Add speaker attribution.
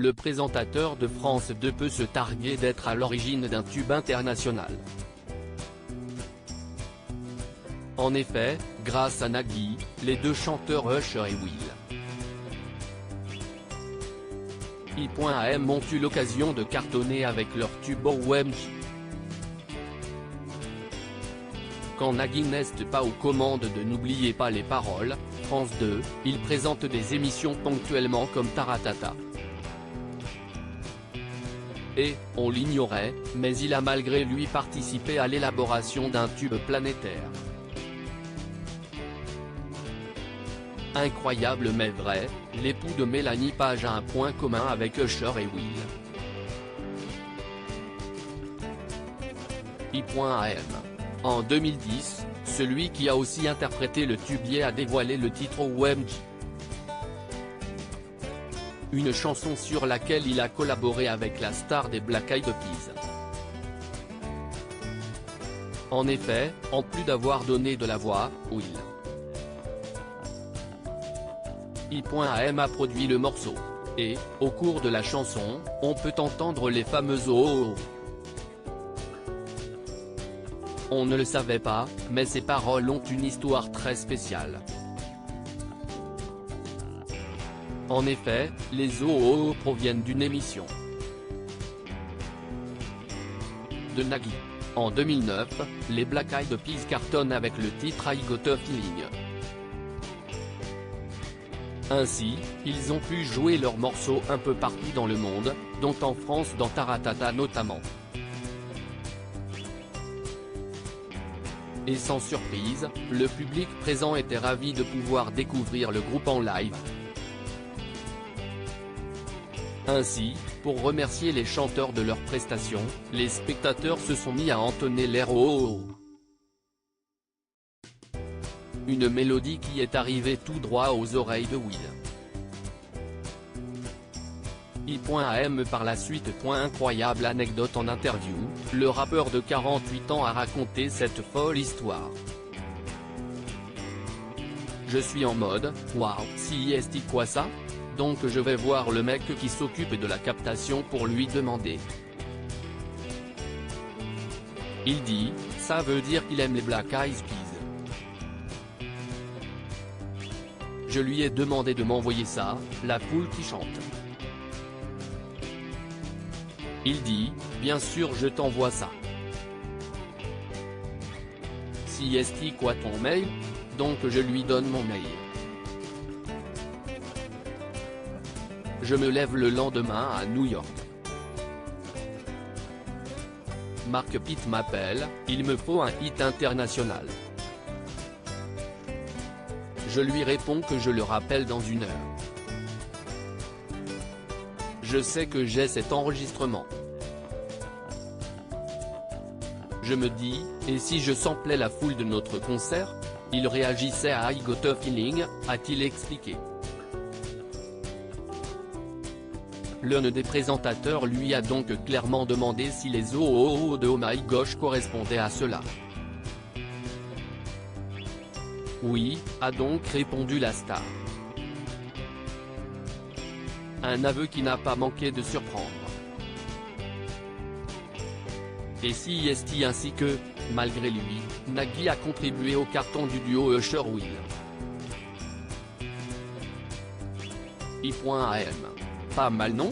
Speaker 1: le présentateur de France 2 peut se targuer d'être à l'origine d'un tube international. En effet, grâce à Nagui, les deux chanteurs Usher et Will I.am ont eu l'occasion de cartonner avec leur tube OMG. Quand Nagui n'est pas aux commandes de N'oubliez pas les paroles, France 2, il présente des émissions ponctuellement comme Taratata. Et, on l'ignorait, mais il a malgré lui participé à l'élaboration d'un tube planétaire. Incroyable mais vrai, l'époux de Mélanie Page a un point commun avec Usher et Will I.am. En 2010, celui qui a aussi interprété le tube a dévoilé le titre OMG. Une chanson sur laquelle il a collaboré avec la star des Black Eyed Peas. En effet, en plus d'avoir donné de la voix, Will I.am a produit le morceau. Et, au cours de la chanson, on peut entendre les fameuses oh. On ne le savait pas, mais ces paroles ont une histoire très spéciale. En effet, les oh proviennent d'une émission de Nagui. En 2009, les Black Eyed Peas cartonnent avec le titre I Got a Feeling. Ainsi, ils ont pu jouer leurs morceaux un peu partout dans le monde, dont en France dans Taratata notamment. Et sans surprise, le public présent était ravi de pouvoir découvrir le groupe en live. Ainsi, pour remercier les chanteurs de leur prestation, les spectateurs se sont mis à entonner l'air oh. Une mélodie qui est arrivée tout droit aux oreilles de Will I.am par la suite. Incroyable anecdote en interview, le rappeur de 48 ans a raconté cette folle histoire. Je suis en mode, waouh, si est quoi ça? Donc je vais voir le mec qui s'occupe de la captation pour lui demander. Il dit, ça veut dire qu'il aime les Black Eyed Peas. Je lui ai demandé de m'envoyer ça, la poule qui chante. Il dit, bien sûr je t'envoie ça. Si est quoi ton mail? Donc je lui donne mon mail. Je me lève le lendemain à New York. Mark Pitt m'appelle, il me faut un hit international. Je lui réponds que je le rappelle dans 1 heure. Je sais que j'ai cet enregistrement. Je me dis, et si je samplais la foule de notre concert? Il réagissait à I Got a Feeling, a-t-il expliqué. L'un des présentateurs lui a donc clairement demandé si les oh de Oh My Gosh correspondaient à cela. Oui, a donc répondu la star. Un aveu qui n'a pas manqué de surprendre. Et si est ainsi que, malgré lui, Nagui a contribué au carton du duo Usher-Will I.am. Pas mal non?